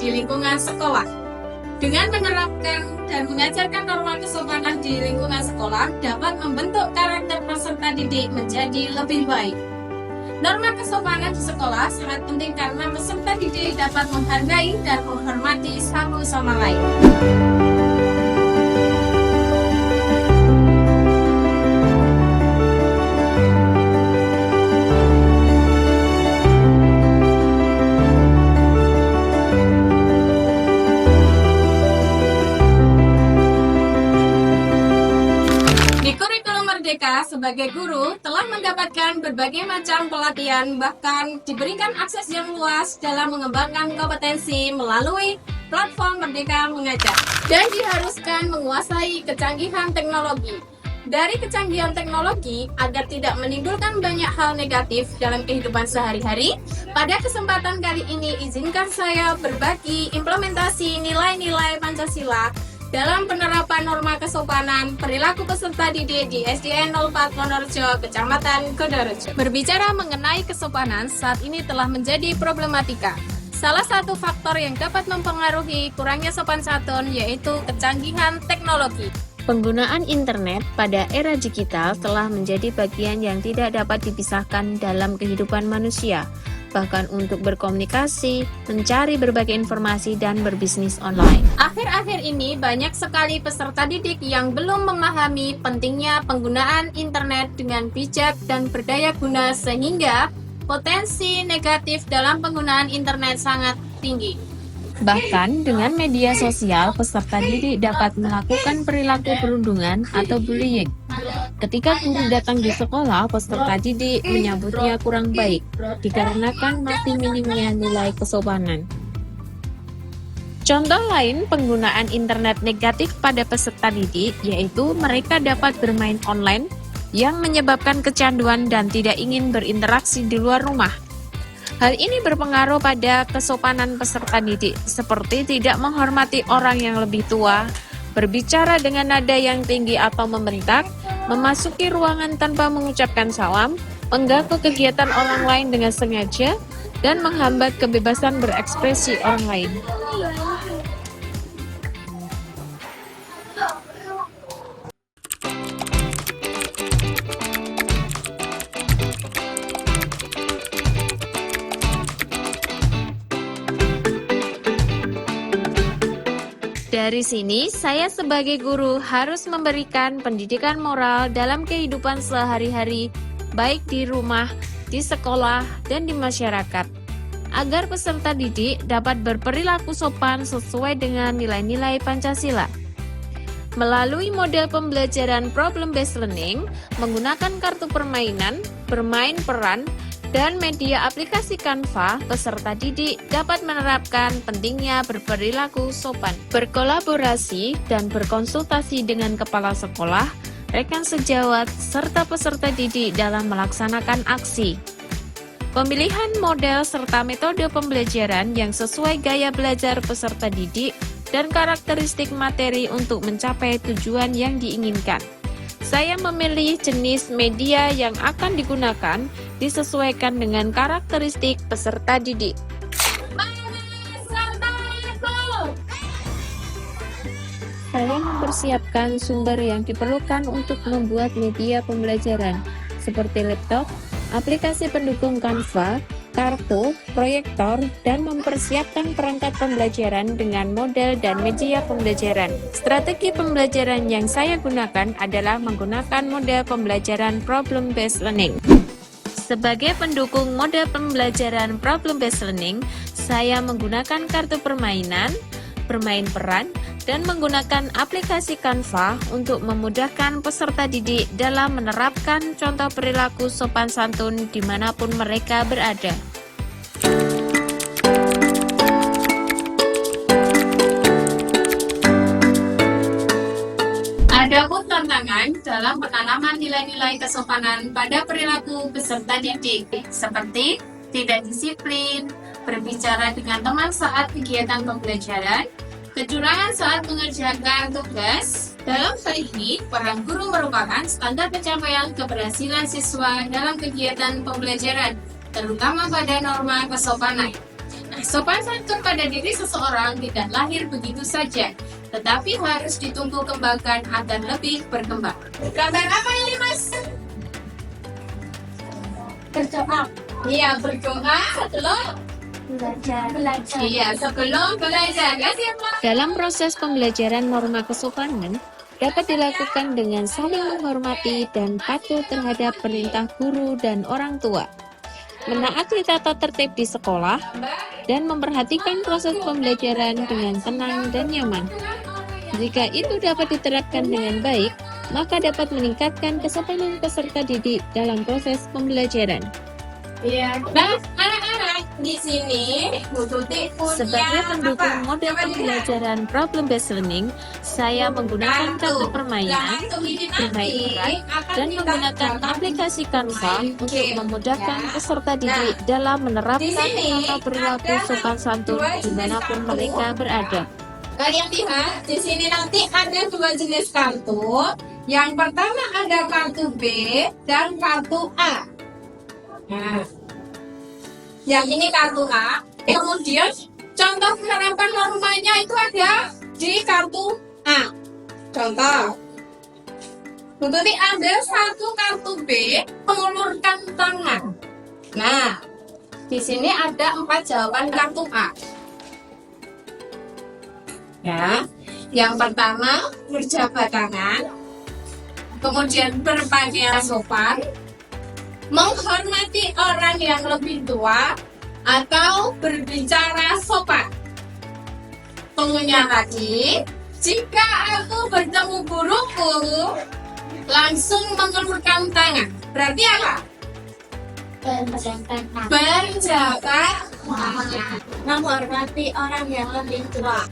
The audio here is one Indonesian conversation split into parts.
di lingkungan sekolah. Dengan menerapkan dan mengajarkan norma kesopanan di lingkungan sekolah dapat membentuk karakter peserta didik menjadi lebih baik. Norma kesopanan di sekolah sangat penting karena peserta didik dapat menghargai dan menghormati satu sama lain. Merdeka sebagai guru telah mendapatkan berbagai macam pelatihan, bahkan diberikan akses yang luas dalam mengembangkan kompetensi melalui platform Merdeka Mengajar, dan diharuskan menguasai kecanggihan teknologi. Dari kecanggihan teknologi, agar tidak menimbulkan banyak hal negatif dalam kehidupan sehari-hari, pada kesempatan kali ini izinkan saya berbagi implementasi nilai-nilai Pancasila dalam penerapan norma kesopanan perilaku peserta didik di SDN 04 Wonorejo, Kecamatan Kodorejo. Berbicara mengenai kesopanan, saat ini telah menjadi problematika. Salah satu faktor yang dapat mempengaruhi kurangnya sopan santun yaitu kecanggihan teknologi. Penggunaan internet pada era digital telah menjadi bagian yang tidak dapat dipisahkan dalam kehidupan manusia, bahkan untuk berkomunikasi, mencari berbagai informasi, dan berbisnis online. Akhir-akhir ini banyak sekali peserta didik yang belum memahami pentingnya penggunaan internet dengan bijak dan berdaya guna, sehingga potensi negatif dalam penggunaan internet sangat tinggi. Bahkan dengan media sosial, peserta didik dapat melakukan perilaku perundungan atau bullying. Ketika guru datang di sekolah, peserta didik menyambutnya kurang baik, dikarenakan masih minimnya nilai kesopanan. Contoh lain penggunaan internet negatif pada peserta didik, yaitu mereka dapat bermain online yang menyebabkan kecanduan dan tidak ingin berinteraksi di luar rumah. Hal ini berpengaruh pada kesopanan peserta didik, seperti tidak menghormati orang yang lebih tua, berbicara dengan nada yang tinggi atau membentak, memasuki ruangan tanpa mengucapkan salam, mengganggu kegiatan orang lain dengan sengaja, dan menghambat kebebasan berekspresi orang lain. Dari sini, saya sebagai guru harus memberikan pendidikan moral dalam kehidupan sehari-hari, baik di rumah, di sekolah, dan di masyarakat, agar peserta didik dapat berperilaku sopan sesuai dengan nilai-nilai Pancasila. Melalui model pembelajaran problem-based learning, menggunakan kartu permainan, bermain peran, dan media aplikasi Canva, peserta didik dapat menerapkan pentingnya berperilaku sopan, berkolaborasi dan berkonsultasi dengan kepala sekolah, rekan sejawat, serta peserta didik dalam melaksanakan aksi. Pemilihan model serta metode pembelajaran yang sesuai gaya belajar peserta didik dan karakteristik materi untuk mencapai tujuan yang diinginkan. Saya memilih jenis media yang akan digunakan disesuaikan dengan karakteristik peserta didik. Saya mempersiapkan sumber yang diperlukan untuk membuat media pembelajaran, seperti laptop, aplikasi pendukung Canva, kartu, proyektor, dan mempersiapkan perangkat pembelajaran dengan model dan media pembelajaran. Strategi pembelajaran yang saya gunakan adalah menggunakan model pembelajaran problem-based learning. Sebagai pendukung model pembelajaran problem-based learning, saya menggunakan kartu permainan, bermain peran, dan menggunakan aplikasi Canva untuk memudahkan peserta didik dalam menerapkan contoh perilaku sopan santun dimanapun mereka berada. Adapun tantangan dalam penanaman nilai-nilai kesopanan pada perilaku peserta didik, seperti tidak disiplin, berbicara dengan teman saat kegiatan pembelajaran, kecurangan saat mengerjakan tugas. Dalam hal ini, peran guru merupakan standar pencapaian keberhasilan siswa dalam kegiatan pembelajaran, terutama pada norma kesopanan. Sopan santun pada diri seseorang tidak lahir begitu saja, tetapi harus ditumbuh kembangkan agar lebih berkembang. Gambar apa ini, Mas? Berdoa, Iya, berdoa sebelum belajar. Iya, sebelum belajar. Ya, siapa? Dalam proses pembelajaran norma kesopanan, dapat dilakukan dengan saling menghormati dan patuh terhadap perintah guru dan orang tua, menaati tata tertib di sekolah, dan memperhatikan proses pembelajaran dengan tenang dan nyaman. Jika itu dapat diterapkan dengan baik, maka dapat meningkatkan kesopanan peserta didik dalam proses pembelajaran. Iya. Nah, anak-anak di sini Bu Tuti punya Sebagai pendukung apa? model Coba dilihat. pembelajaran problem based learning, saya menggunakan kartu permainan, bermain peran, dan menggunakan aplikasi Canva untuk memudahkan peserta didik dalam menerapkan tata perilaku sopan santun dimanapun mereka berada. Kalian lihat di sini nanti ada dua jenis kartu. Yang pertama ada kartu B dan kartu A. Nah, yang ini kartu A. Kemudian contoh penerapan normanya itu ada di kartu A. Contoh, Tuti ambil satu kartu B, mengulurkan tangan. Nah, di sini ada 4 jawaban kartu A. Ya, yang pertama berjabat tangan, kemudian berpakaian sopan, menghormati orang yang lebih tua, atau berbicara sopan. Kemudian lagi, jika aku bertemu guruku, langsung mengulurkan tangan. Berarti apa? Berjabat, Berjabat tangan. menghormati orang yang lebih tua.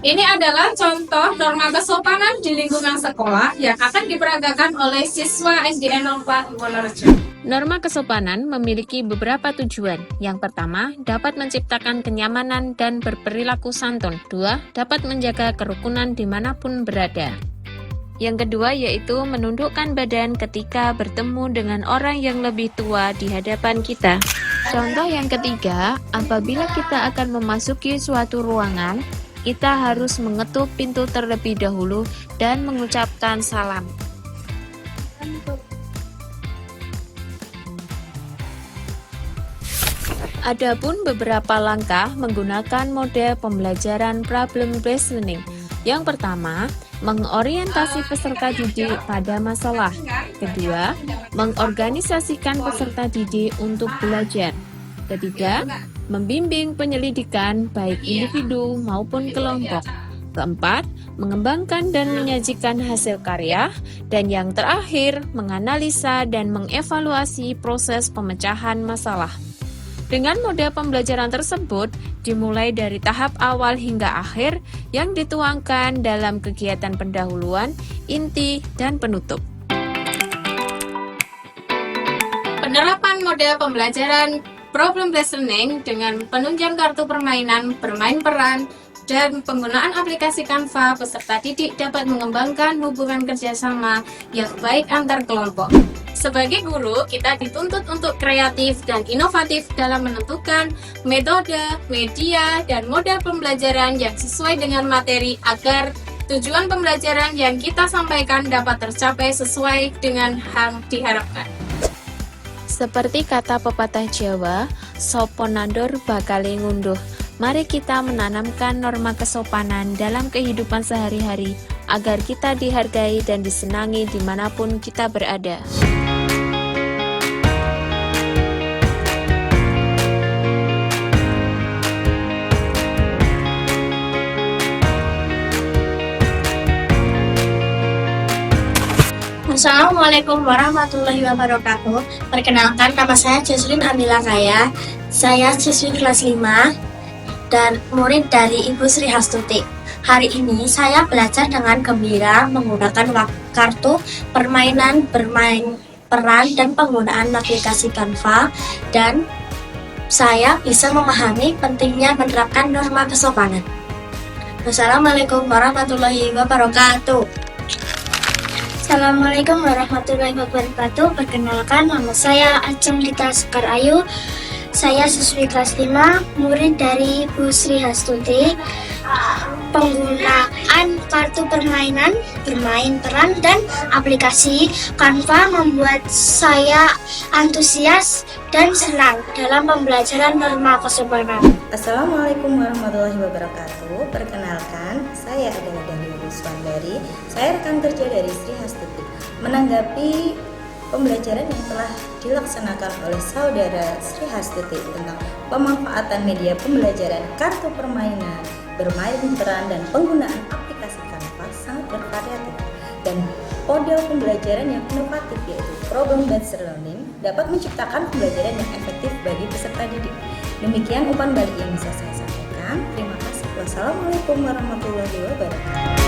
Ini adalah contoh norma kesopanan di lingkungan sekolah yang akan diperagakan oleh siswa SDN 04 Wonorejo. Norma kesopanan memiliki beberapa tujuan. Yang pertama, dapat menciptakan kenyamanan dan berperilaku santun. 2. Dapat menjaga kerukunan dimanapun berada. Yang kedua yaitu menundukkan badan ketika bertemu dengan orang yang lebih tua di hadapan kita. Contoh yang ketiga, apabila kita akan memasuki suatu ruangan, kita harus mengetuk pintu terlebih dahulu dan mengucapkan salam. Adapun beberapa langkah menggunakan mode pembelajaran problem based learning. Yang pertama, mengorientasi peserta didik pada masalah. Kedua, mengorganisasikan peserta didik untuk belajar. Ketiga, membimbing penyelidikan baik individu maupun kelompok. Keempat, mengembangkan dan menyajikan hasil karya. Dan yang terakhir, menganalisa dan mengevaluasi proses pemecahan masalah. Dengan mode pembelajaran tersebut, dimulai dari tahap awal hingga akhir yang dituangkan dalam kegiatan pendahuluan, inti, dan penutup. Penerapan mode pembelajaran problem based learning dengan penunjang kartu permainan, bermain peran, dan penggunaan aplikasi Canva, peserta didik dapat mengembangkan hubungan kerjasama yang baik antar kelompok. Sebagai guru, kita dituntut untuk kreatif dan inovatif dalam menentukan metode, media, dan model pembelajaran yang sesuai dengan materi agar tujuan pembelajaran yang kita sampaikan dapat tercapai sesuai dengan yang diharapkan. Seperti kata pepatah Jawa, sopo nandur bakale ngunduh. Mari kita menanamkan norma kesopanan dalam kehidupan sehari-hari agar kita dihargai dan disenangi dimanapun kita berada. Assalamualaikum warahmatullahi wabarakatuh. Perkenalkan, nama saya Jesslyn Amila Kaya. Saya siswi kelas 5 dan murid dari Ibu Sri Hastuti. Hari ini saya belajar dengan gembira menggunakan kartu permainan, bermain peran, dan penggunaan aplikasi Canva, dan saya bisa memahami pentingnya menerapkan norma kesopanan. Wassalamualaikum warahmatullahi wabarakatuh. Assalamualaikum warahmatullahi wabarakatuh. Perkenalkan, nama saya Ajeng Dita Sekar Ayu. Saya siswi kelas 5, murid dari Bu Sri Hastuti. Penggunaan kartu permainan, bermain peran, dan aplikasi Canva membuat saya antusias dan senang dalam pembelajaran norma kesopanan. Assalamualaikum warahmatullahi wabarakatuh. Perkenalkan, saya adalah Dahlia Ruswandari. Saya rekan kerja dari Sri Hastuti. Menanggapi pembelajaran yang telah dilaksanakan oleh saudara Sri Hastuti tentang pemanfaatan media pembelajaran kartu permainan, bermain peran, dan penggunaan aplikasi Canva sangat bervariatif, dan model pembelajaran yang inovatif yaitu problem-based learning dapat menciptakan pembelajaran yang efektif bagi peserta didik. Demikian umpan balik yang bisa saya sampaikan. Terima kasih. Wassalamualaikum warahmatullahi wabarakatuh.